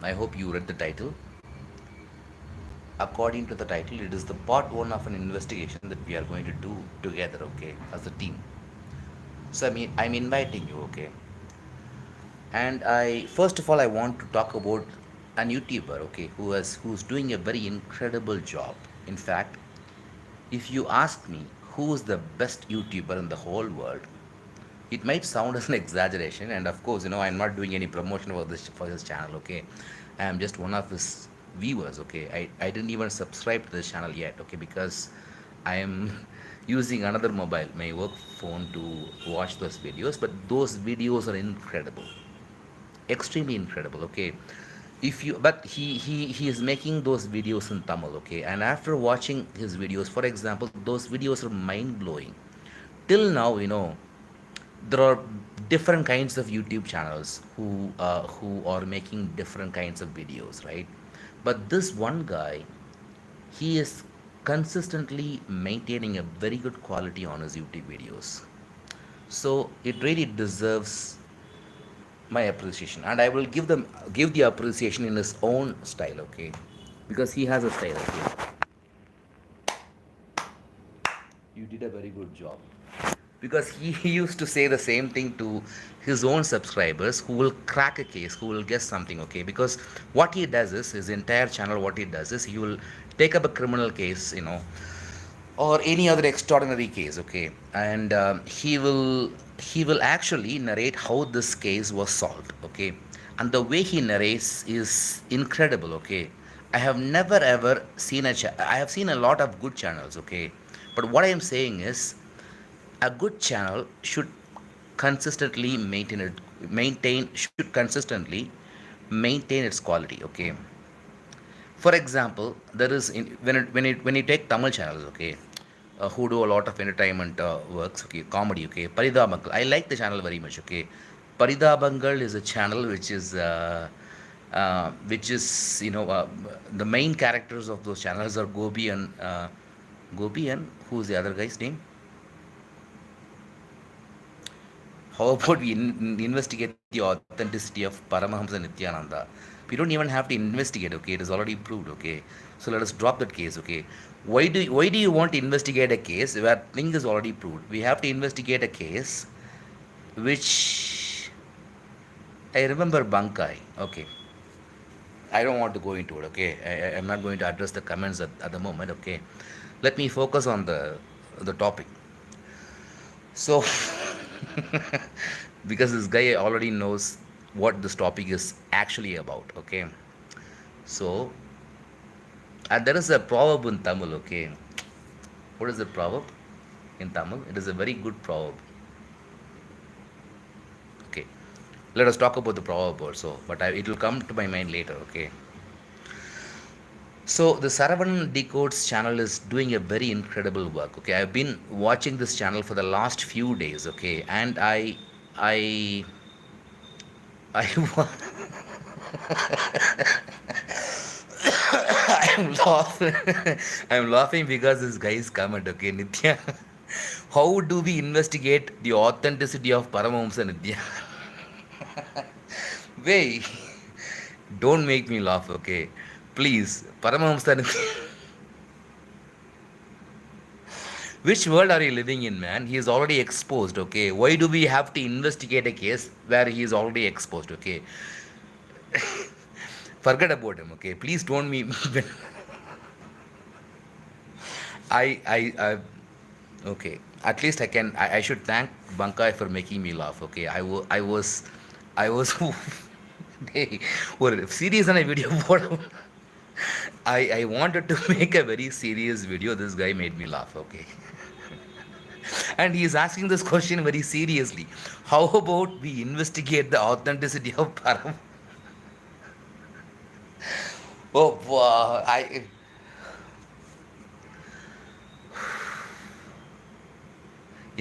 I hope you read the title. According to the title, it is the part one of an investigation that we are going to do together, okay, as a team. So I'm inviting you, okay. And I first of all I want to talk about an YouTuber, okay, who's doing a very incredible job. In fact, if you ask me who is the best YouTuber in the whole world, it might sound as an exaggeration, and of course, I'm not doing any promotion for this channel, okay. I am just one of his viewers, okay. I didn't even subscribe to this channel yet, okay, because I am using another mobile, my work phone, to watch those videos, but those videos are incredible, extremely incredible, okay. If you but he is making those videos in Tamil, okay, and after watching his videos, for example, those videos are mind blowing. Till now, there are different kinds of YouTube channels who are making different kinds of videos, right? But this one guy, he is consistently maintaining a very good quality on his YouTube videos. So it really deserves my appreciation, and I will give the appreciation in his own style, okay, because he has a style, okay. You did a very good job, because he used to say the same thing to his own subscribers who will crack a case, who will guess something, okay. Because what he does is, his entire channel, what he does is, he will take up a criminal case, or any other extraordinary case, okay, and he will actually narrate how this case was solved, okay. And the way he narrates is incredible, okay. I have never ever seen I have seen a lot of good channels, okay, but what I am saying is, a good channel should consistently maintain its quality, okay. For example, there is when you take Tamil channels, okay, who do a lot of entertainment works, okay, comedy, okay. Paridabangal, I like the channel very much, okay. Paridabangal is a channel which is the main characters of those channels are Gobi and who's the other guy's name? How about we investigate the authenticity of Paramahamsa Nityananda? We don't even have to investigate, okay? It is already proved, okay? So let us drop that case, okay? Why do you want to investigate a case where thing is already proved? We have to investigate a case which I remember Bankai, okay? I don't want to go into it, okay? I'm not going to address the comments at the moment, okay? Let me focus on the topic. So, because this guy already knows what this topic is actually about, okay? So, there is a proverb in Tamil, okay? What is the proverb in Tamil? It is a very good proverb, okay? Let us talk about the proverb also, but it will come to my mind later, okay? So the Saravanan Decodes channel is doing a very incredible work. Okay, I've been watching this channel for the last few days. Okay, and I, I, I'm laughing. I'm laughing because this guy's comment. Okay, Nitya, how do we investigate the authenticity of Paramahamsa Nitya? Wait, don't make me laugh. Okay, please, Paramahamsa Nitya. Which world are you living in, man? He is already exposed, okay? Why do we have to investigate a case where he is already exposed, okay? Forget about him, okay? Please don't me. I, okay. At least I should thank Bankai for making me laugh, okay? I was, hey, ஒரு சீரியஸான video போட I wanted to make a very serious video. This guy made me laugh, okay? And he is asking this question very seriously. How about we investigate the authenticity of Param? Oh, wow.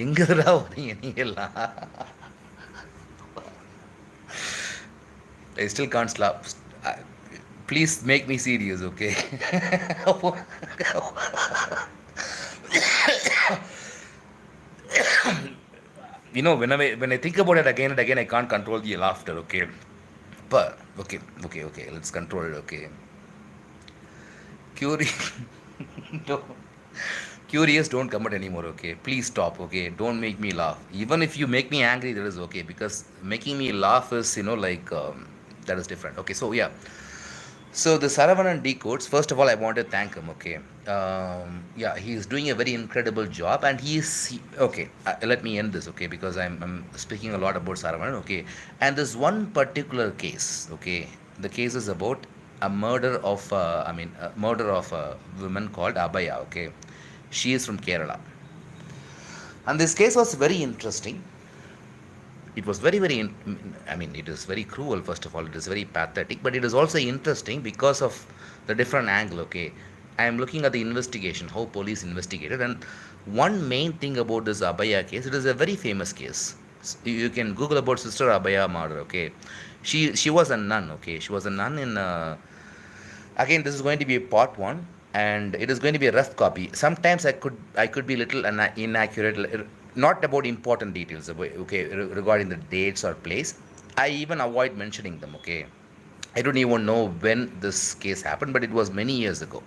எங்கடா வரீங்க நீங்க எல்லாம்? I still can't stop. Please make me serious, okay? When I think about it again and again, I can't control the laughter, okay? But Okay, okay, okay. Let's control it. Okay, curious. No. Curious, don't comment anymore. Okay, please stop. Okay, don't make me laugh. Even if you make me angry, that is okay because making me laugh is like that is different. Okay, so yeah. So the Saravanan Decodes, first of all, I want to thank him. Okay, yeah, he is doing a very incredible job, and okay. Let me end this, okay, because I'm speaking a lot about Saravanan. Okay, and this one particular case. Okay, the case is about a murder of a murder of a woman called Abaya. Okay, she is from Kerala, and this case was very interesting. It was it is very cruel. First of all, it is very pathetic, but it is also interesting because of the different angle. Okay, I am looking at the investigation, how police investigated, and one main thing about this Abaya case, it is a very famous case. You can Google about Sister Abaya murder. Okay, she was a nun. Okay, she was a nun in again, this is going to be a part one, and it is going to be a rough copy. Sometimes I could be little inaccurate, not about important details, okay, regarding the dates or place. I even avoid mentioning them. Okay, I don't even know when this case happened, but it was many years ago.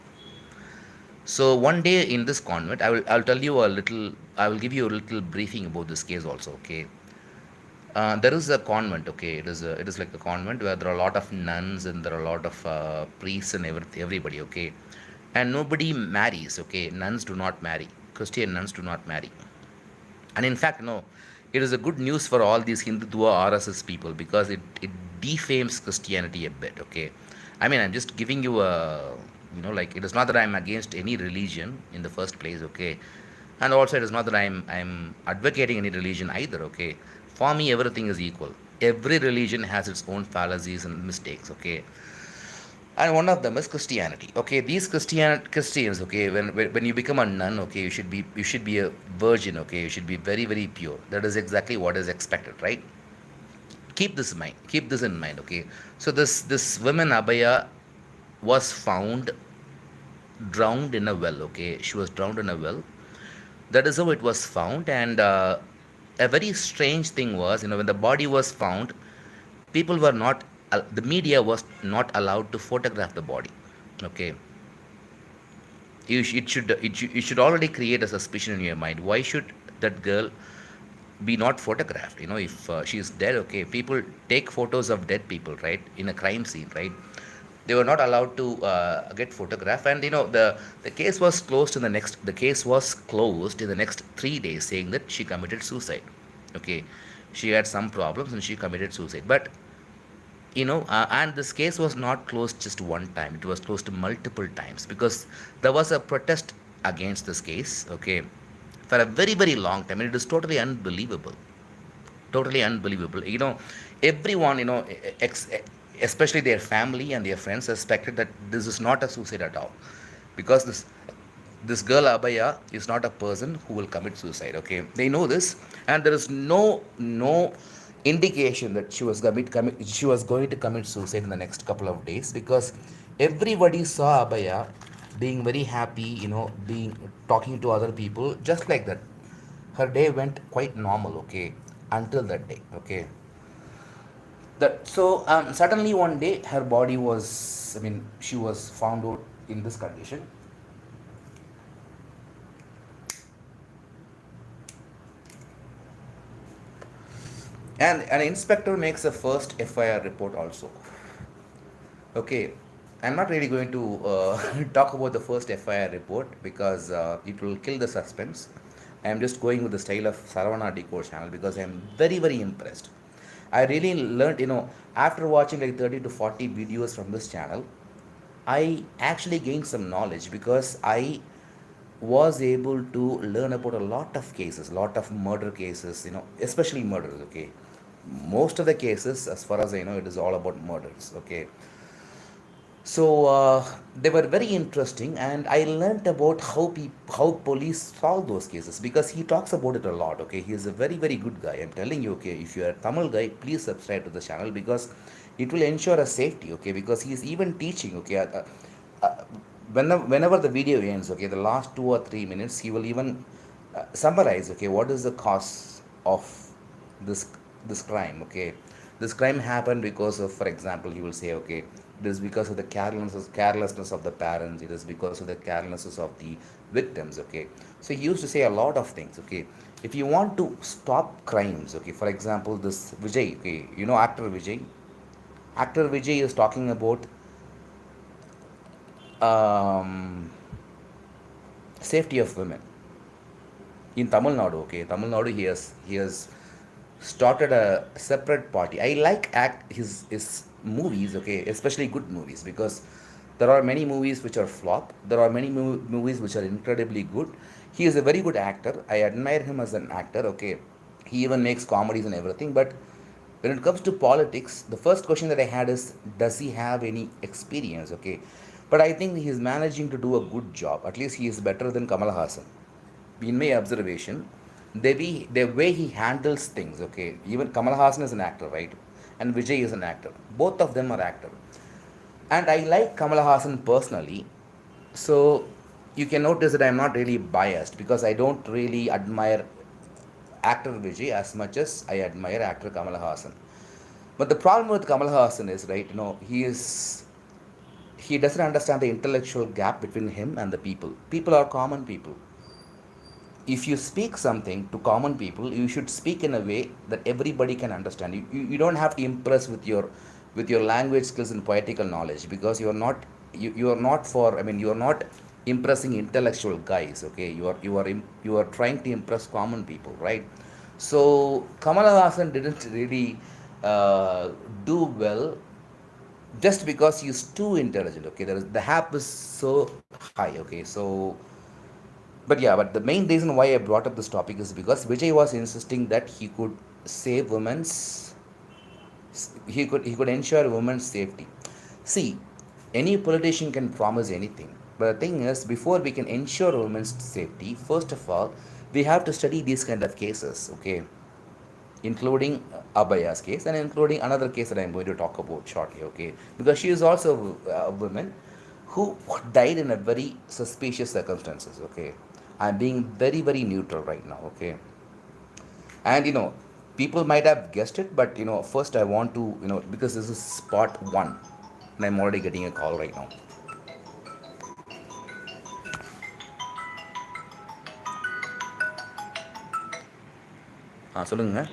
So one day in this convent, I'll tell you a little. I will give you a little briefing about this case also. Okay, there is a convent. Okay, it is like a convent where there are a lot of nuns and there are a lot of priests and everybody. Okay, and nobody marries. Okay, nuns do not marry. Christian nuns do not marry. And in fact, no, it is a good news for all these Hindutva RSS people because it defames Christianity a bit. Okay, I mean, I'm just giving you a, like, it is not that I'm against any religion in the first place. Okay, and also it is not that I'm advocating any religion either. Okay, for me everything is equal. Every religion has its own fallacies and mistakes. Okay, and one of them is Christianity. Okay, these Christians, okay, when you become a nun, okay, you should be a virgin. Okay, you should be very very pure. That is exactly what is expected, right? Keep this in mind. Okay, so this woman Abaya was found drowned in a well. Okay, she was drowned in a well. That is how it was found. And a very strange thing was, when the body was found, people were not the media was not allowed to photograph the body. Okay, it should already create a suspicion in your mind. Why should that girl be not photographed? If she is dead, okay, people take photos of dead people, right, in a crime scene, right? They were not allowed to get photographed. And the case was closed in the next 3 days, saying that she committed suicide. Okay, she had some problems and she committed suicide. But and this case was not closed just one time, it was closed multiple times because there was a protest against this case. Okay, for a very very long time, and it is totally unbelievable. Everyone, especially their family and their friends, suspected that this is not a suicide at all, because this girl Abaya is not a person who will commit suicide. Okay, they know this, and there is no indication that she was going to commit suicide in the next couple of days, because everybody saw Abaya being very happy, being talking to other people just like that. Her day went quite normal. Okay, until that day. Okay, that so suddenly one day her body was, she was found out in this condition. And an inspector makes a first FIR report also. Okay, I'm not really going to talk about the first FIR report because it will kill the suspense. I'm just going with the style of Saravana Decode channel because I'm very very impressed. I really learned, after watching like 30 to 40 videos from this channel, I actually gained some knowledge because I was able to learn about a lot of cases, lot of murder cases, especially murders. Okay, most of the cases, as far as I know, it is all about murders. Okay, so they were very interesting, and I learned about how police solve those cases because he talks about it a lot. Okay, he is a very very good guy. I'm telling you. Okay, if you are a Tamil guy, please subscribe to the channel because it will ensure a safety. Okay, because he is even teaching. Okay, uh, whenever the video ends, okay, the last 2 or 3 minutes, he will even summarize. Okay, what is the cause of this this crime. Okay, This crime happened because of, for example, you will say, okay, it is because of the carelessness of the parents, it is because of the carelessness of the victims, okay. So he used to say a lot of things, okay. If you want to stop crimes, okay, for example, this Vijay, okay, you know actor Vijay. Actor Vijay is talking about um, safety of women in Tamil Nadu. Okay, Tamil Nadu. He has started a separate party. I like act his movies. Okay, especially good movies, because there are many movies which are flop. There are many movies which are incredibly good. He is a very good actor. I admire him as an actor. Okay, he even makes comedies and everything. But when it comes to politics, the first question that I had is, does he have any experience? Okay, but I think he is managing to do a good job. At least he is better than Kamal Hassan in my observation. The way he handles things, okay, even Kamal Hassan is an actor, right, and Vijay is an actor, both of them are actor, and I like Kamal Hassan personally. So you can notice that I'm not really biased, because I don't really admire actor Vijay as much as I admire actor Kamal Hassan. But the problem with Kamal Hassan is, right, he doesn't understand the intellectual gap between him and the people. People are common people. If you speak something to common people, you should speak in a way that everybody can understand. You don't have to impress with your language skills and poetical knowledge, because you are not for, I mean, you are not impressing intellectual guys, okay. You are trying to impress common people, right? So Kamala Hassan didn't really uh, do well, just because he's too intelligent, okay. The hype is so high, okay. But the main reason why I brought up this topic is because Vijay was insisting that he could save women's, he could ensure women's safety. See, any politician can promise anything, but the thing is, before we can ensure women's safety, first of all, we have to study these kind of cases, okay, including Abaya's case and including another case that I'm going to talk about shortly, okay, because she is also a woman who died in a very suspicious circumstances, okay. I'm being very very neutral right now, okay. And people might have guessed it, but first I want to, because this is part one, and I'm already getting a call right now. சொல்லுங்க.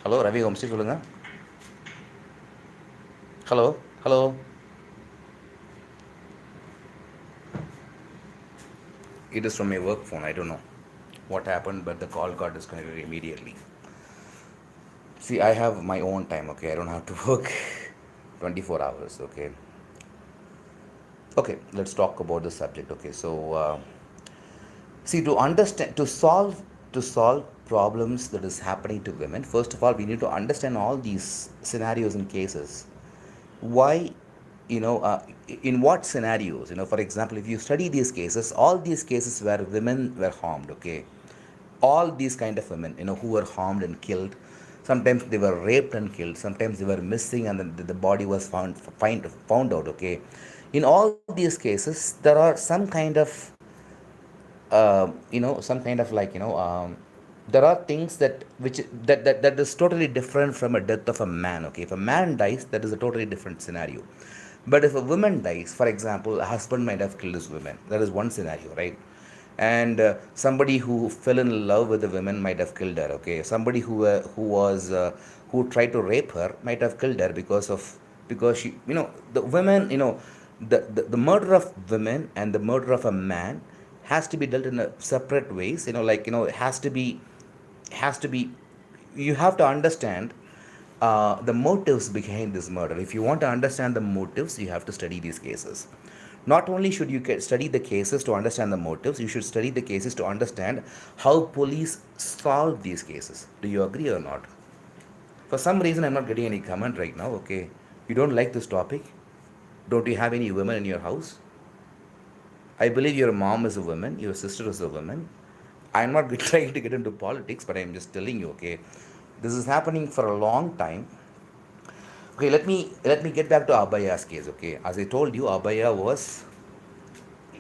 Hello Ravi Vamsi, சொல்லுங்க. Hello, hello. It is from my work phone. I don't know what happened, but the call got disconnected immediately. See, I have my own time, okay. I don't have to work 24 hours, okay. Okay, let's talk about the subject, okay. So, see, to solve problems that is happening to women, first of all, we need to understand all these scenarios and cases. Why, in what scenarios, for example, if you study these cases, all these cases where women were harmed, okay, all these kind of women, who were harmed and killed, sometimes they were raped and killed, sometimes they were missing, and then the body was found out, okay. In all these cases, there are some kind of like, there are things that is totally different from a death of a man, okay. If a man dies, that is a totally different scenario. But if a woman dies, for example, a husband might have killed his woman, that is one scenario, right? And somebody who fell in love with the woman might have killed her, okay. Somebody who tried to rape her might have killed her because she, the women, the murder of women and the murder of a man has to be dealt in a separate ways, like, it has to be you have to understand the motives behind this murder. If you want to understand the motives, you have to study these cases. Not only should you study the cases to understand the motives, you should study the cases to understand how police solve these cases. Do you agree or not? For some reason, I'm not getting any comment right now, okay. You don't like this topic? Don't you have any women in your house? I believe your mom is a woman, your sister is a woman. I'm not trying to get into politics, but I'm just telling you, okay. This is happening for a long time. Okay, let me get back to Abaya's case, okay. As I told you,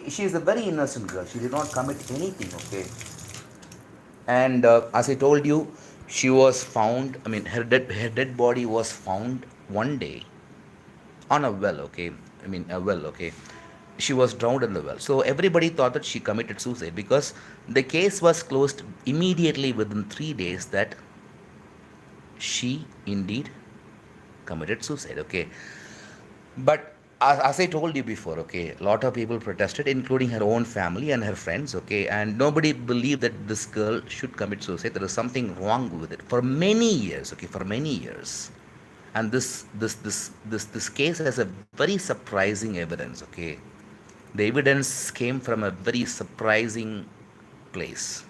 she is a very innocent girl. She did not commit anything, okay. And as I told you, She was found, I mean, her dead body was found one day on a well, okay? I mean, a well, okay? She was drowned in the well. So everybody thought that she committed suicide because the case was closed immediately within 3 days that she indeed committed suicide, okay? But as I told you before, okay, a lot of people protested, including her own family and her friends, okay, and nobody believed that this girl should commit suicide. There is something wrong with it for many years, okay, for many years. And this case has a very surprising evidence, okay. The evidence came from a very surprising place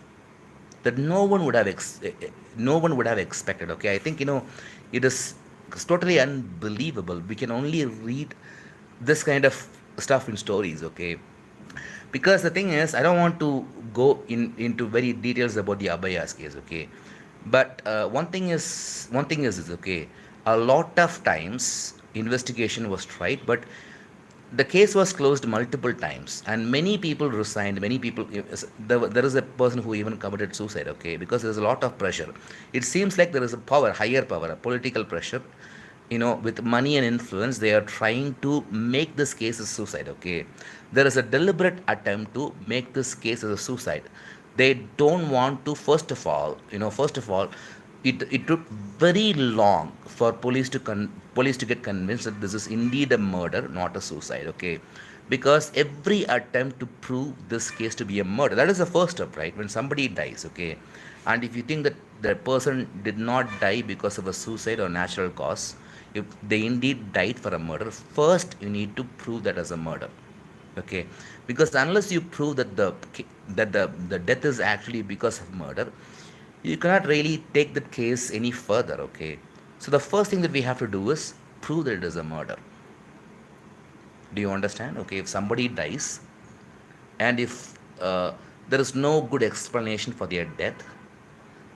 that no one would have expected. Okay, I think it is it's totally unbelievable. We can only read this kind of stuff in stories. Okay, because the thing is, I don't want to go into very details about the Abhaya's case. Okay, but one thing is okay. A lot of times investigation was tried, but the case was closed multiple times and many people resigned. Many people, there is a person who even committed suicide, okay, because there's a lot of pressure. It seems like there is a power, higher power, a political pressure, with money and influence. They are trying to make this case a suicide, okay. There is a deliberate attempt to make this case as a suicide. They don't want to, first of all, it took very long for police to get convinced that this is indeed a murder, not a suicide, okay, because every attempt to prove this case to be a murder, that is the first step, right? When somebody dies, okay, and if you think that the person did not die because of a suicide or natural cause, if they indeed died for a murder, first you need to prove that as a murder, okay, because unless you prove that the death is actually because of murder, you cannot really take that case any further, okay. So the first thing that we have to do is prove that it is a murder. Do you understand? Okay, if somebody dies and if there is no good explanation for their death,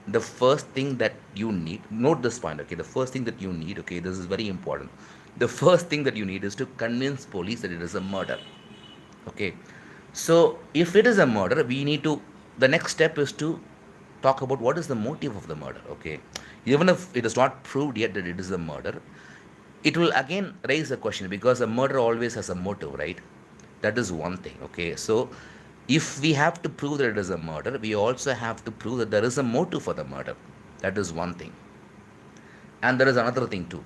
the first thing that you need, note this point, okay, the first thing that you need, okay, this is very important, the first thing that you need is to convince police that it is a murder, okay. So if it is a murder, we need to, the next step is to talk about what is the motive of the murder, okay. Even if it is not proved yet that it is a murder, it will again raise a question, because a murder always has a motive, right? That is one thing, okay. So if we have to prove that it is a murder, we also have to prove that there is a motive for the murder. That is one thing. And there is another thing too.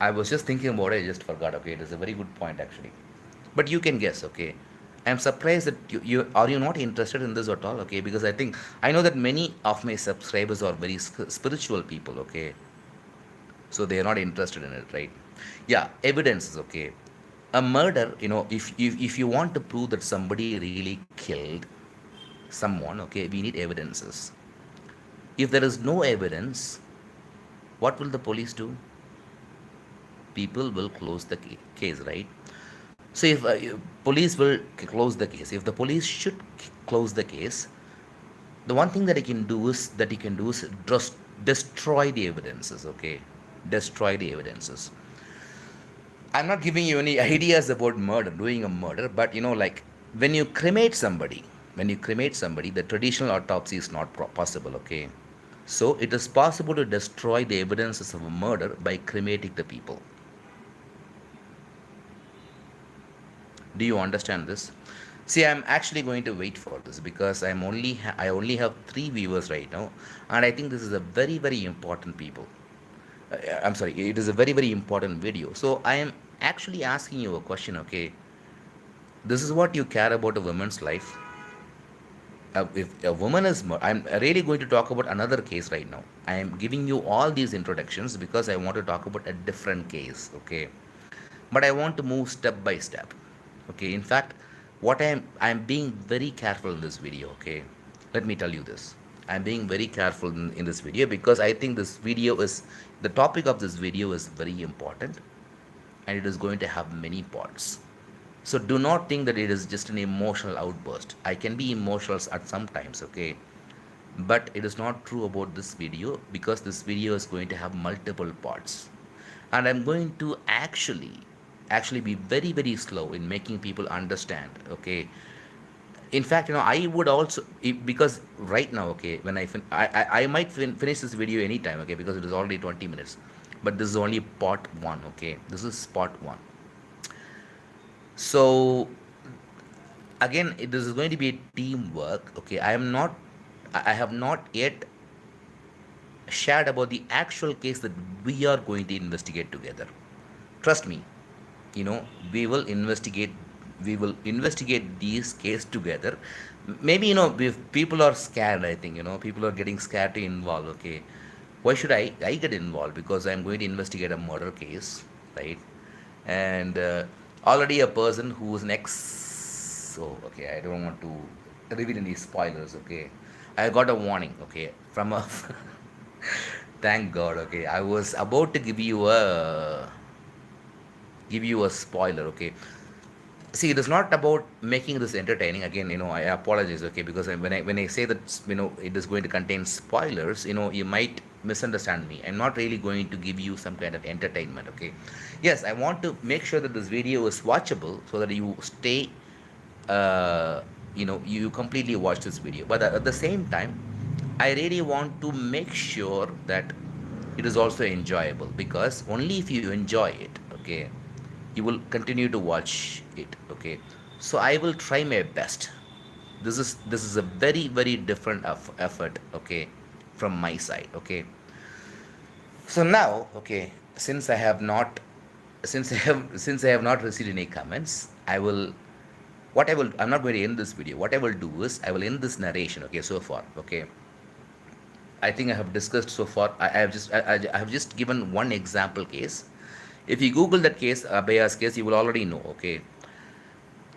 I was just thinking about it, I just forgot, okay. It is a very good point actually. But you can guess, okay. I'm surprised that you are you not interested in this at all, okay? Because I know that many of my subscribers are very spiritual people, okay? So they are not interested in it, right? Yeah, evidence is okay. A murder, if you want to prove that somebody really killed someone, okay, we need evidences. If there is no evidence, what will the police do? People will close the case, right? So if police will close the case, if the police should close the case, the one thing that he can do is just destroy the evidences, okay? Destroy the evidences. I'm not giving you any ideas about murder, doing a murder, but like when you cremate somebody, the traditional autopsy is not possible, okay? So it is possible to destroy the evidences of a murder by cremating the people. Do you understand this? See, I'm actually going to wait for this because I only have 3 viewers right now, and I think this is a very very important people. I'm sorry, it is a very very important video. So I am actually asking you a question, okay? This is what you care about a woman's life. If a woman is, I'm really going to talk about another case right now. I am giving you all these introductions because I want to talk about a different case, okay? But I want to move step by step, okay. In fact, what I'm being very careful in this video, okay. Let me tell you this, I'm being very careful in this video because I think the topic of this video is very important, and it is going to have many parts. So do not think that it is just an emotional outburst. I can be emotional at some times, okay, but it is not true about this video because this video is going to have multiple parts, and I'm going to actually be very very slow in making people understand, okay. In fact, I would also, because right now, okay, when I might finish this video anytime, okay, because it is already 20 minutes, but this is only part one, okay, this is part one. So again, this is going to be a teamwork, okay. I have not yet shared about the actual case that we are going to investigate together. Trust me, you know we will investigate, these case together. Maybe, if people are scared, I think, people are getting scared to involve, okay. Why should I get involved? Because I'm going to investigate a murder case, right? And already a person who is an ex, so okay, I don't want to reveal any spoilers, okay. I got a warning, okay, from a thank god, okay. I was about to give you a spoiler, okay. See, it is not about making this entertaining. Again, I apologize, okay, because when I say that, it is going to contain spoilers, you might misunderstand me. I'm not really going to give you some kind of entertainment, okay. Yes, I want to make sure that this video is watchable so that you stay, uh, you completely watch this video. But at the same time, I really want to make sure that it is also enjoyable, because only if you enjoy it, okay, you will continue to watch it, okay. So I will try my best. This is a very, very different effort, okay, from my side, okay. So now, okay, since I have not received any comments, I'm not going to end this video. What I will do is I will end this narration, okay, so far, okay. I think I have discussed so far. I have just given one example case. If you Google that case, Abhaya's case, you will already know, okay.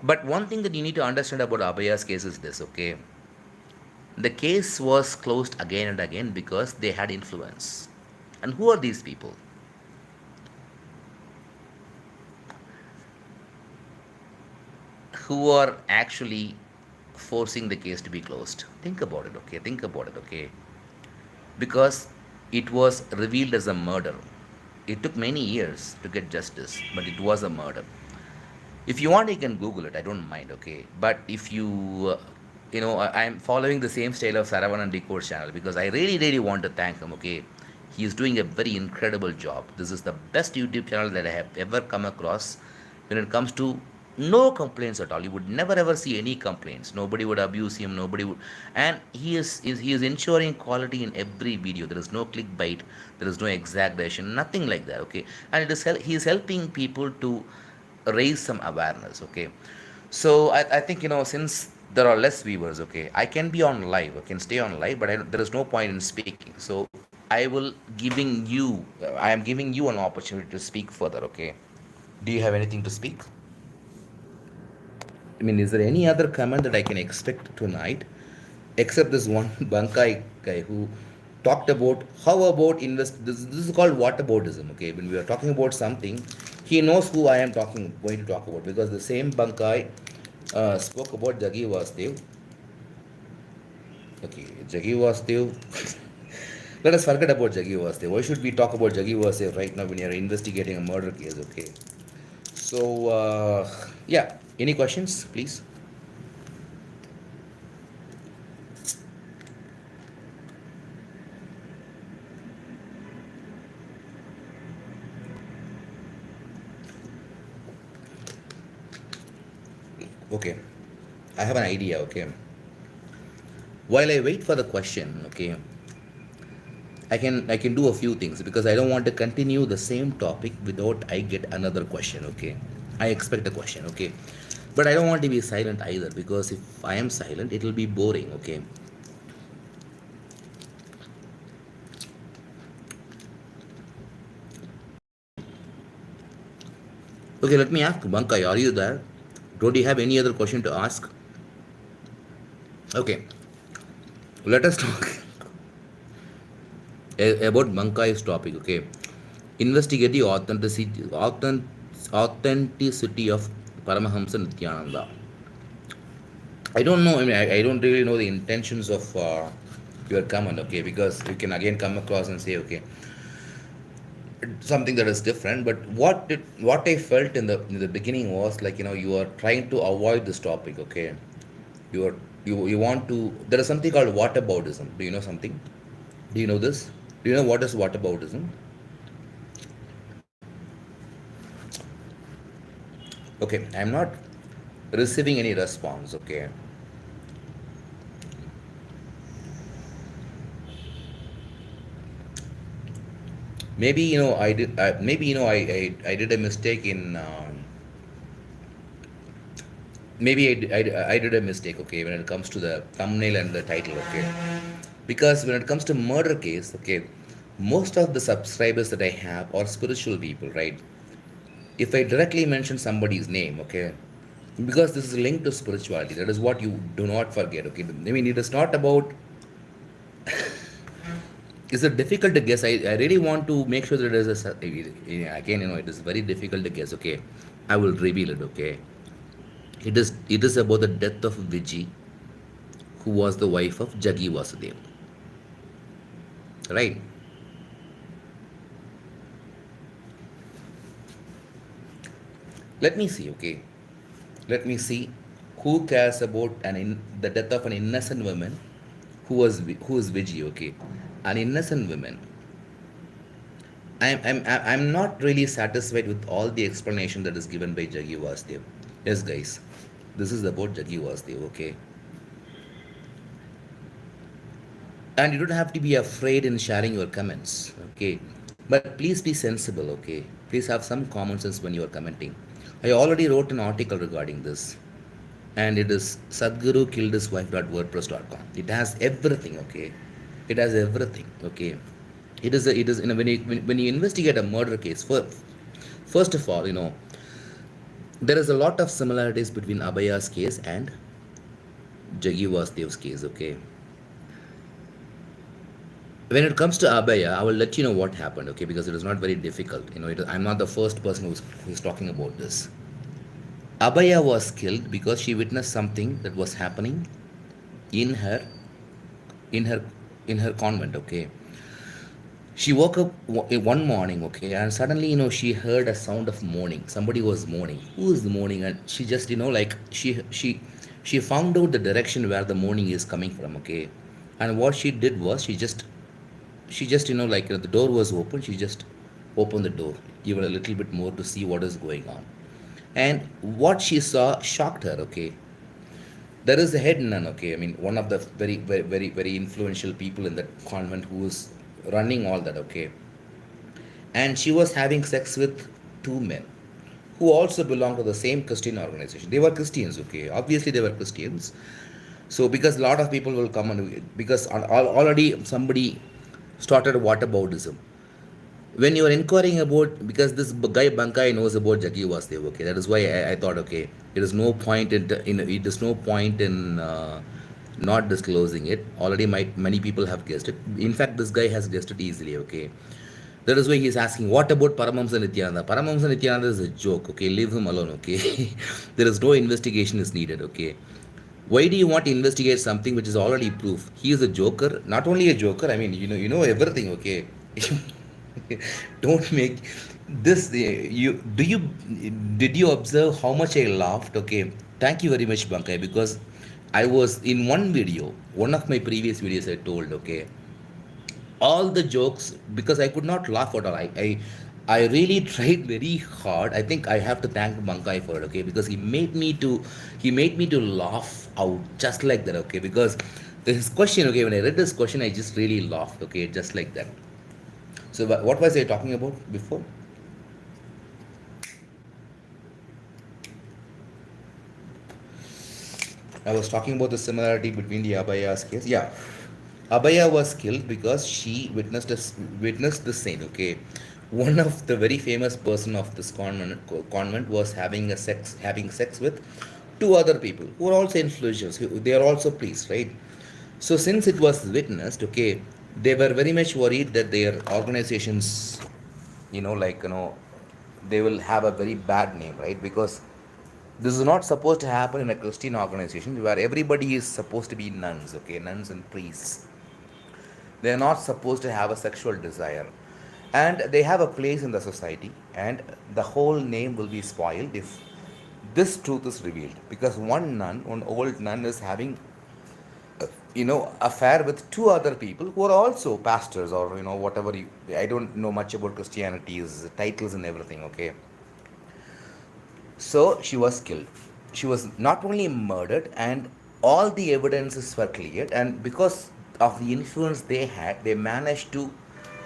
But one thing that you need to understand about Abhaya's case is this, okay. The case was closed again and again because they had influence. And who are these people? Who are actually forcing the case to be closed? Think about it, okay. Think about it, okay. Because it was revealed as a murder. It took many years to get justice, but it was a murder. If you want, you can Google it. I don't mind, okay. But if I'm following the same style of Saravanan Decodes channel because I really, really want to thank him, okay. He is doing a very incredible job. This is the best YouTube channel that I have ever come across when it comes to no complaints at all. You would never ever see any complaints. Nobody would abuse him. Nobody would, and he is ensuring quality in every video. There is no clickbait. There is no exaggeration. Nothing like that. Okay, and he is helping people to raise some awareness, okay. So I think, since there are less viewers, okay, I can be on live, I can stay on live, but there is no point in speaking. So I am giving you an opportunity to speak further, okay. Do you have anything to speak? I mean, is there any other comment that I can expect tonight, except this one Bankai guy who talked about how about invest. This is called whataboutism. Okay, when we are talking about something, he knows who I am going to talk about, because the same Bankai spoke about Jagi Vasdev. Okay, Jagi Vasdev. Let us forget about Jagi Vasdev. Why should we talk about Jagi Vasdev right now when you are investigating a murder case? Okay. So, yeah, any questions, please? Okay, I have an idea, okay. While I wait for the question, okay, I can do a few things, because I don't want to continue the same topic without I get another question, okay. I expect a question, okay. But I don't want to be silent either, because if I am silent, it will be boring, okay. Okay, let me ask Bankai, are you there? Don't you have any other question to ask? Okay, let us talk about Bankai's topic, okay. Investigate the authenticity of Paramahamsa Nityananda. I don't know, I don't really know the intentions of your comment, okay, because you can again come across and say, okay, something that is different. But what I felt in the beginning was like, you are trying to avoid this topic, okay. You are you want to. There is something called whataboutism. Do you know something? Do you know this? Do you know what is whataboutism? Okay, I'm not receiving any response. Okay, maybe I did. Maybe I did a mistake in. Maybe I did a mistake. Okay, when it comes to the thumbnail and the title. Okay, because when it comes to murder case. Okay, most of the subscribers that I have are spiritual people, right? If I directly mention somebody's name, okay, because this is linked to spirituality, that is what you do not forget, okay. I mean, it is not about. Is it difficult to guess? I really want to make sure that it is again, it is very difficult to guess, okay. I will reveal it, okay. It is about the death of Viji, who was the wife of Jaggi Vasudev, right? Let me see, okay. Let me see who cares about the death of an innocent woman who is Viji, okay. An innocent woman. I'm not really satisfied with all the explanation that is given by Jaggi Vasudev. Yes, guys, this is about Jaggi Vasudev, okay. And you don't have to be afraid in sharing your comments, okay. But please be sensible, okay. Please have some common sense when you are commenting. I already wrote an article regarding this, and it is Sadhguru killed his wife.wordpress.com. It has everything, okay. It has everything, okay. It is when you investigate a murder case, first of all, there is a lot of similarities between Abhaya's case and Jaggi Vasudev's case, okay. When it comes to Abhaya, I will let you know what happened, okay, because it is not very difficult. I'm not the first person who's talking about this. Abhaya was killed because she witnessed something that was happening in her in her in her convent, okay. She woke up one morning, okay, and suddenly, she heard a sound of moaning. Somebody was moaning. Who is moaning? And she just, like she found out the direction where the moaning is coming from, okay. And what she did was she just like, the door was open. She just opened the door even a little bit more to see what is going on. And what she saw shocked her, okay. There is a head nun, okay. I mean, one of the very, very, very, very influential people in that convent who is running all that, okay. And she was having sex with two men who also belong to the same Christian organization. They were Christians, okay. Obviously, they were Christians. So, because a lot of people will come and because already somebody started whataboutism. When you are inquiring about, because this guy Bankai knows about Jaggi Vasudev, okay, that is why I thought, okay, there is no point it is no point in not disclosing it. Already, many people have guessed it. In fact, this guy has guessed it easily, okay. That is why he is asking, what about Paramahamsa Nityananda? Paramahamsa Nityananda is a joke, okay. Leave him alone, okay. There is no investigation is needed, okay. Why do you want to investigate something which is already proof? He is a joker, not only a joker. I mean, you know everything, okay. Don't make this. You did you observe how much I laughed? Okay, thank you very much, Bankai, because I was in one of my previous videos. I told, okay, all the jokes, because I could not laugh at all. I really tried very hard. I think I have to thank Bankai for it, okay, because he made me to laugh out just like that, okay, because this question, okay, when I read this question, I just really laughed, okay, just like that. So what was I talking about before? I was talking about the similarity between the Abhaya's case. Yeah, Abhaya was killed because she witnessed the same. Okay, one of the very famous person of this convent was having sex with two other people who are also influentials. They are also priests, right? So since it was witnessed, okay, they were very much worried that their organizations, like, they will have a very bad name, right? Because this is not supposed to happen in a Christian organization where everybody is supposed to be nuns, okay, nuns and priests. They are not supposed to have a sexual desire, and they have a place in the society, and the whole name will be spoiled if this truth is revealed because one old nun is having affair with two other people who are also pastors or whatever you. I don't know much about Christianity's titles and everything. Okay, so she was killed. She was not only murdered, and all the evidences were cleared. And because of the influence they had, they managed to,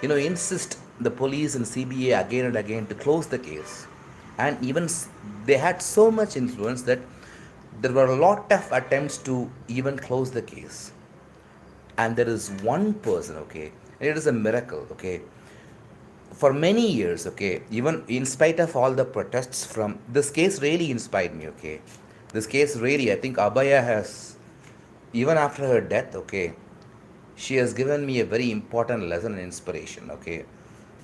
insist the police and CBA again and again to close the case. And even they had so much influence that there were a lot of attempts to even close the case. And there is one person, okay, and it is a miracle, okay, for many years, okay, even in spite of all the protests from this case really inspired me, okay. This case really, I think Abaya has, even after her death, okay, she has given me a very important lesson and inspiration, okay.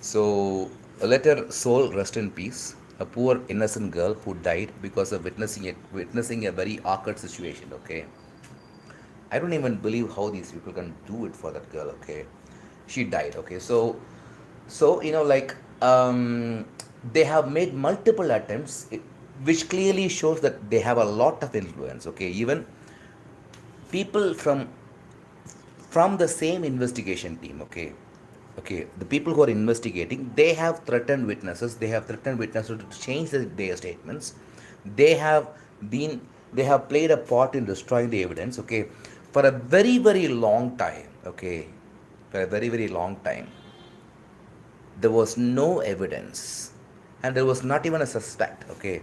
So let her soul rest in peace. A poor innocent girl who died because of witnessing a very awkward situation, okay. I don't even believe how these people can do it for that girl, okay. She died, okay. So like they have made multiple attempts, which clearly shows that they have a lot of influence, okay. Even people from the same investigation team, okay, the people who are investigating, they have threatened witnesses to change their statements. They have been they have played a part in destroying the evidence, okay, for a very very long time, okay. For a very very long time there was no evidence, and there was not even a suspect, okay.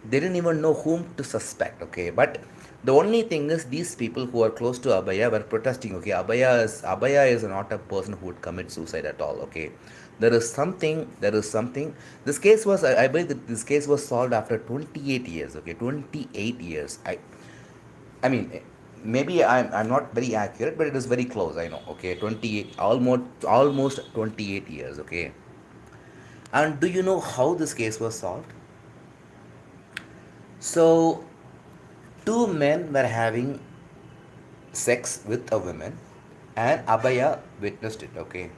They didn't even know whom to suspect, okay. But the only thing is, these people who are close to Abaya were protesting, okay. Abaya is not a person who would commit suicide at all, okay. There is something. This case was, I believe that this case was solved after 28 years, okay. 28 years. I mean, maybe I'm not very accurate, but it is very close, I know, okay. 28, almost 28 years, okay. And do you know how this case was solved? So two men were having sex with a woman, and Abaya witnessed it, okay.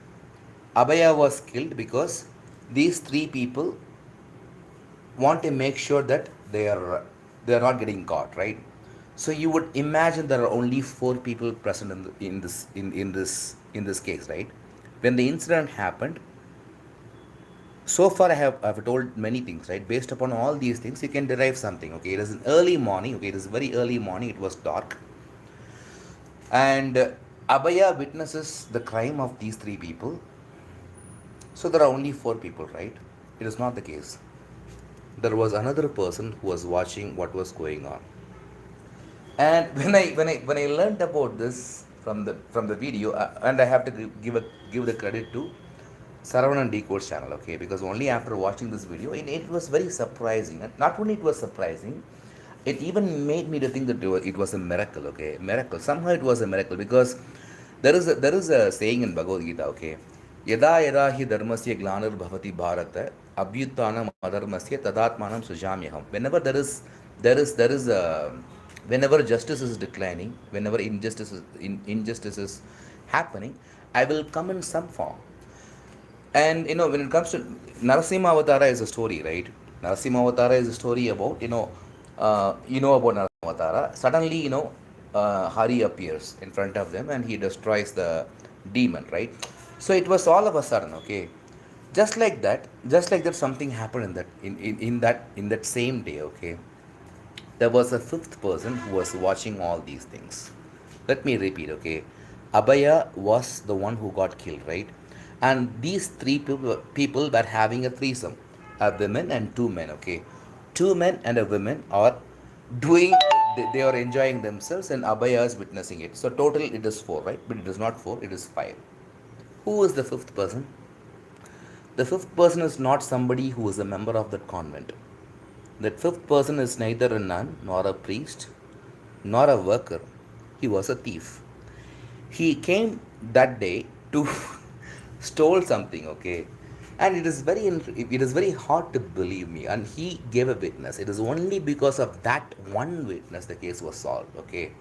Abaya was killed because these three people want to make sure that they are not getting caught, right? So you would imagine there are only four people present in this case, right? When the incident happened, so far I've told many things, right? Based upon all these things, you can derive something, okay. It is an early morning, okay. It is very early morning. It was dark, and Abaya witnesses the crime of these three people. So there are only four people, right? It is not the case. There was another person who was watching what was going on. And when I learned about this from the video, and I have to give the credit to Saravanan Decodes channel, okay, because only after watching this video, it was very surprising. And not only it was surprising, it even made me to think that it was a miracle, okay, miracle. Somehow it was a miracle because there is a saying in Bhagavad Gita, okay, यदा यदा हि धर्मस्य ग्लानिर्भवति Bharat अभ्युत्थानम् अधर्मस्य तदात्मानं सृजाम्यहम्. Whenever justice is declining, whenever injustice is happening, I will come in some form. And when it comes to Narasimha Avatara is a story, right? Narasimha Avatara is a story about about Narasimha Avatara. Suddenly, Hari appears in front of them and he destroys the demon, right? So it was all of a sudden, okay. Just like that, something happened in that same day, okay. There was a fifth person who was watching all these things. Let me repeat, okay. Abaya was the one who got killed, right? And these three people were having a threesome, a woman and two men, okay. Two men and a woman are doing, they are enjoying themselves, and Abaya is witnessing it. So total it is four, right? But it is not four, it is five. Who is the fifth person? The fifth person is not somebody who is a member of that convent. That fifth person is neither a nun, nor a priest, nor a worker. He was a thief. He came that day to stole something, okay. And it is very hard to believe me. And he gave a witness. It is only because of that one witness the case was solved, okay.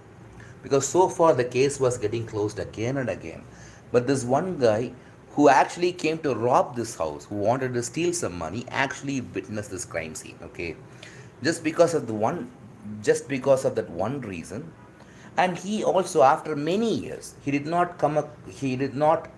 Because so far the case was getting closed again and again. But this one guy who actually came to rob this house, who wanted to steal some money, actually witnessed this crime scene, okay. just because of the one, just because of that one reason. And he also, after many years, he did not he did not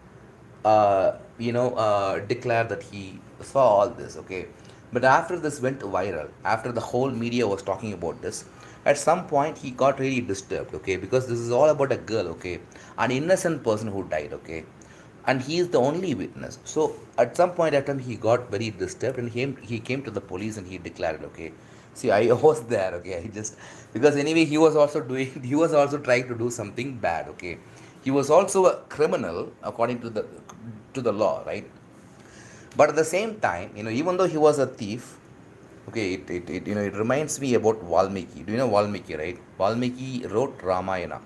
declare that he saw all this, okay. But after this went viral, after the whole media was talking about this, at some point he got really disturbed, okay, because this is all about a girl, okay, an innocent person who died, okay, and he is the only witness. So at some point at time he got very disturbed, and he came to the police and he declared, okay, see, I was there, okay, I just, because anyway he was also doing he was also trying to do something bad, okay, he was also a criminal according to the law, right? But at the same time, even though he was a thief, okay, it reminds me about Valmiki. Do you know Valmiki, right? Valmiki wrote Ramayana,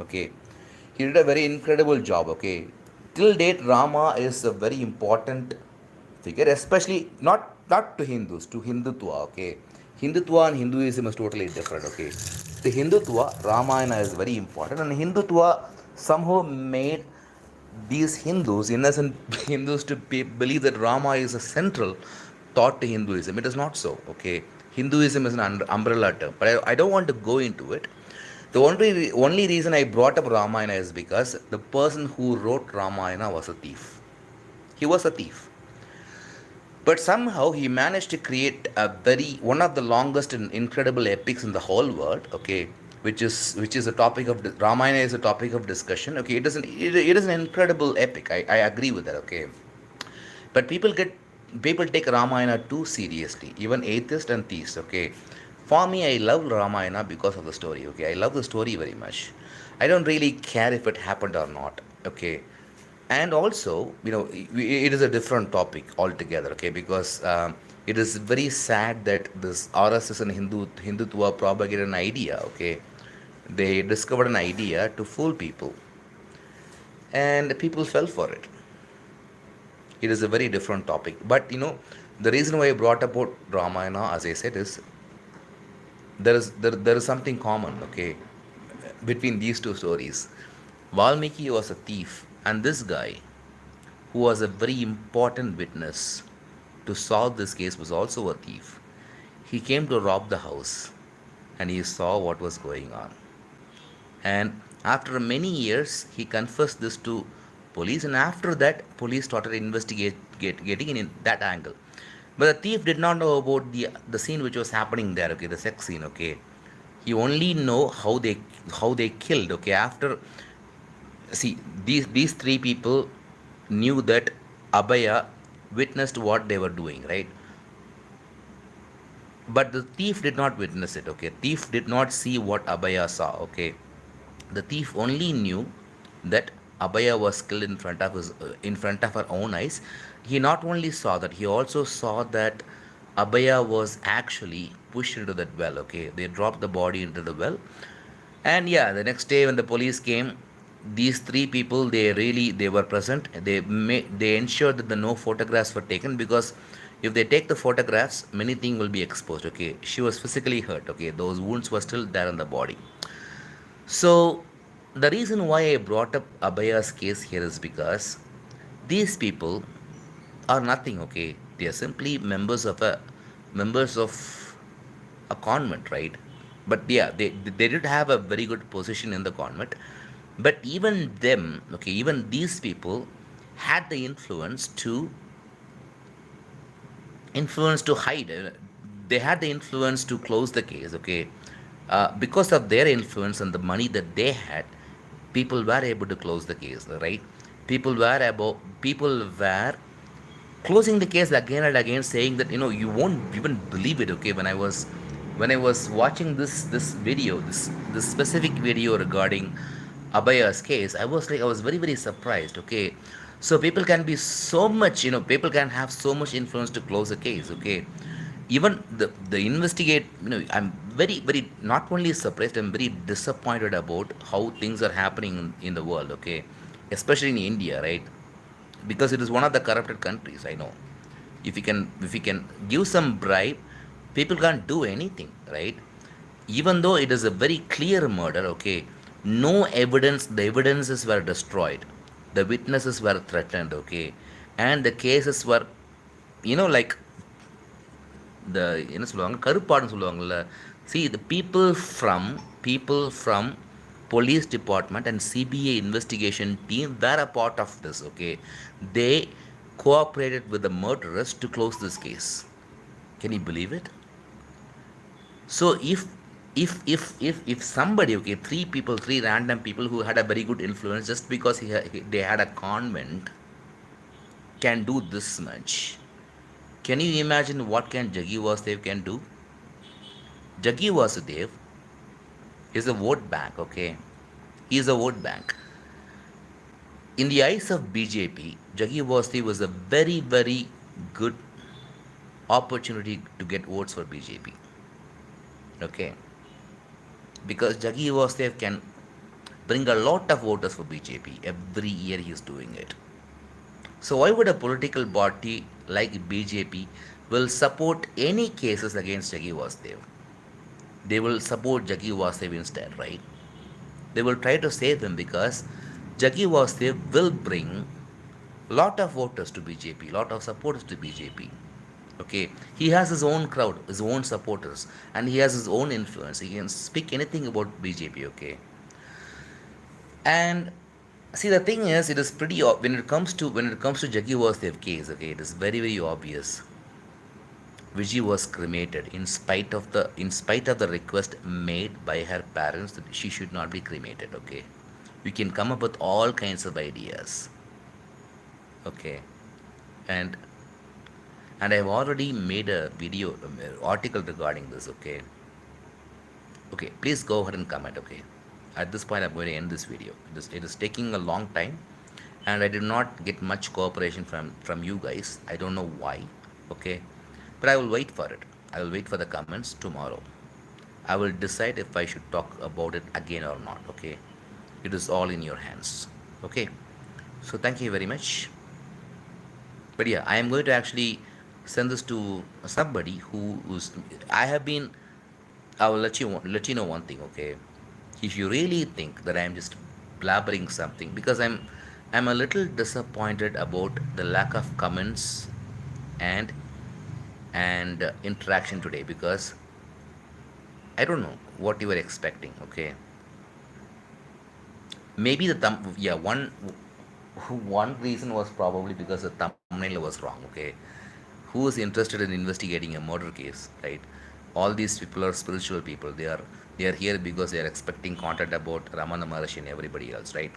okay. He did a very incredible job, okay. Till date, Rama is a very important figure, especially not to Hindus, to Hindutva, okay. Hindutva and Hinduism is totally different, okay. The Hindutva, Ramayana is very important, and Hindutva somehow made these Hindus, innocent Hindus, to believe that Rama is a central thought to Hinduism. It is not so, okay. Hinduism is an umbrella term, but I don't want to go into it. The only reason I brought up Ramayana is because the person who wrote Ramayana was a thief. He was a thief. But somehow he managed to create a very one of the longest and incredible epics in the whole world. Okay, which is a topic of Ramayana is a topic of discussion. Okay, it is an incredible epic. I agree with that. Okay, but people take Ramayana too seriously, even atheists and theists. Okay, for me, I love Ramayana because of the story. Okay, I love the story very much. I don't really care if it happened or not. Okay, and also, it is a different topic altogether. Okay, because it is very sad that this RSS and Hindutva propagated an idea. Okay, they discovered an idea to fool people, and people fell for it. It is a very different topic. But the reason why I brought about Ramayana, as I said, is there is something common, okay, between these two stories. Valmiki was a thief, and this guy, who was a very important witness to solve this case, was also a thief. He came to rob the house, and he saw what was going on. And after many years, he confessed this to police, and after that, police started getting in that angle. But the thief did not know about the scene which was happening there. Okay, the sex scene. Okay, he only know how they killed. Okay, after, see, these three people knew that Abhaya witnessed what they were doing, right? But the thief did not witness it. Okay, thief did not see what Abhaya saw. Okay, the thief only knew that Abhaya was killed in front of her own eyes. He not only saw that, he also saw that Abhaya was actually pushed into that well. Okay, they dropped the body into the well, and yeah, the next day when the police came, these three people, they were present. They ensured that the no photographs were taken, because if they take the photographs, many things will be exposed. Okay, she was physically hurt. Okay, those wounds were still there on the body. So, the reason why I brought up Abhaya's case here is because these people are nothing, okay? They are simply members of a convent, right? But yeah, they did have a very good position in the convent. But even them, okay, even these people had the influence to hide. They had the influence to close the case, okay. Because of their influence and the money that they had, people were able to close the case, right? People were closing the case again and again, saying that, you won't even believe it. Okay, when I was watching this specific video regarding Abhaya's case, I was very very surprised. Okay, so people can have so much influence to close a case. Okay, even the investigate, I'm very very not only surprised, I'm very disappointed about how things are happening in the world. Okay, especially in India, right? Because it is one of the corrupted countries, I know. If you can give some bribe, people can't do anything, right? Even though it is a very clear murder, okay, no evidence, the evidences were destroyed, the witnesses were threatened, okay, and the cases were, like, the என்ன சொல்லுவாங்க கருப்பாடுன்னு சொல்லுவாங்கல்ல. See the people from police department and CBI investigation team were a part of this, okay. They cooperated with the murderers to close this case. Can you believe it? So if somebody, okay, three people, three random people who had a very good influence just because they had a convent can do this much, can you imagine what can Jaggi Vasudev can do? Jaggi Vasudev is a vote bank, okay? He is a vote bank. In the eyes of BJP, Jaggi Vasudev was a very, very good opportunity to get votes for BJP, okay? Because Jaggi Vasudev can bring a lot of voters for BJP. Every year he is doing it. So why would a political party like BJP will support any cases against Jaggi Vasudev? They will support Jaggi Vasudev instead, right? They will try to save him because Jaggi Vasudev will bring lot of voters to BJP, lot of supporters to BJP. Okay, he has his own crowd, his own supporters, and he has his own influence. He can speak anything about BJP. Okay, and see the thing is, it is pretty when it comes to Jaggi Vasudev case. Okay, it is very very obvious. Vijay was cremated in spite of the request made by her parents that she should not be cremated. Okay, we can come up with all kinds of ideas. Okay, and I've already made a video article regarding this. Okay, okay, please go ahead and comment. Okay, at this point I'm going to end this video. It is taking a long time, and I did not get much cooperation from you guys. I don't know why. Okay, but I will wait for it. I will wait for the comments tomorrow. I will decide if I should talk about it again or not. Okay, it is all in your hands. Okay, so thank you very much. But yeah, I am going to actually send this to somebody who's I have been. I will let you know one thing, okay? If you really think that I am just blabbering something, because I'm a little disappointed about the lack of comments and interaction today, because I don't know what you were expecting, okay? Maybe the yeah, one reason was probably because the thumbnail was wrong, okay? Who is interested in investigating a murder case, right? All these people are spiritual people. They are here because they are expecting content about Ramana Maharshi and everybody else, right?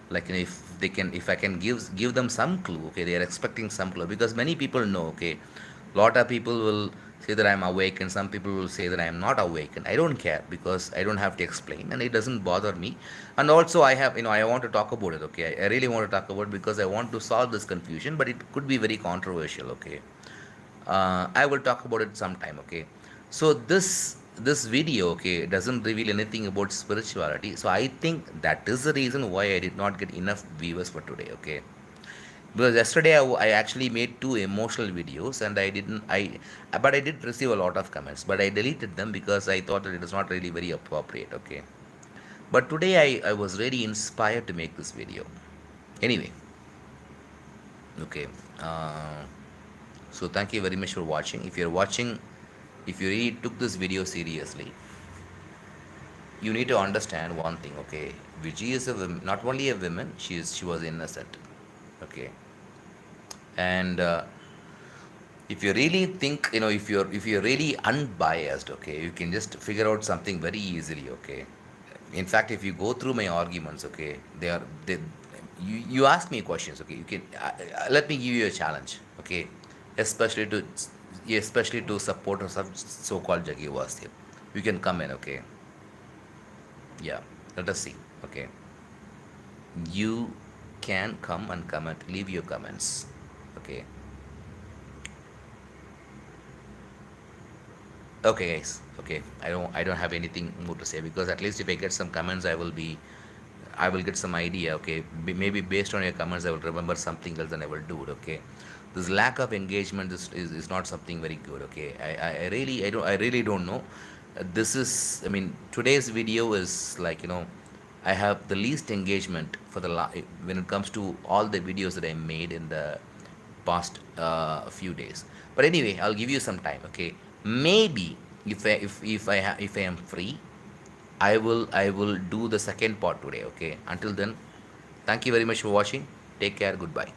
Like, if I can give them some clue, okay, they are expecting some clue, because many people know, okay, lot of people will say that I'm awake, and some people will say that I am not awake, and I don't care, because I don't have to explain, and it doesn't bother me. And also I have, I want to talk about it, okay. I really want to talk about it because I want to solve this confusion, but it could be very controversial, okay. I will talk about it sometime, okay. So this video, okay, doesn't reveal anything about spirituality. So I think that is the reason why I did not get enough viewers for today, okay. Because yesterday I actually made two emotional videos, and but I did receive a lot of comments, but I deleted them because I thought that it is not really very appropriate, okay. But today I was really inspired to make this video. Anyway, okay. So thank you very much for watching. If you really took this video seriously, you need to understand one thing, okay. Vijay is not only a woman, she was innocent, okay. And if you really think, if you're really unbiased, okay, you can just figure out something very easily, okay. In fact, if you go through my arguments, okay, you ask me questions, okay, you can let me give you a challenge, okay, especially to supporters of so-called Jaggi Vasudev. You can come in, okay. Yeah, let us see, okay. You can come and comment, leave your comments, okay. Okay, guys, okay, I don't have anything more to say, because at least if I get some comments, I will get some idea, okay. Maybe based on your comments I will remember something else and I will do it, okay. This lack of engagement is not something very good, okay. I really don't know. This is, I mean, today's video is like, I have the least engagement when it comes to all the videos that I made in the past few days. But anyway, I'll give you some time, okay. Maybe if I am free, I will do the second part today. Okay. Until then, thank you very much for watching. Take care. Goodbye.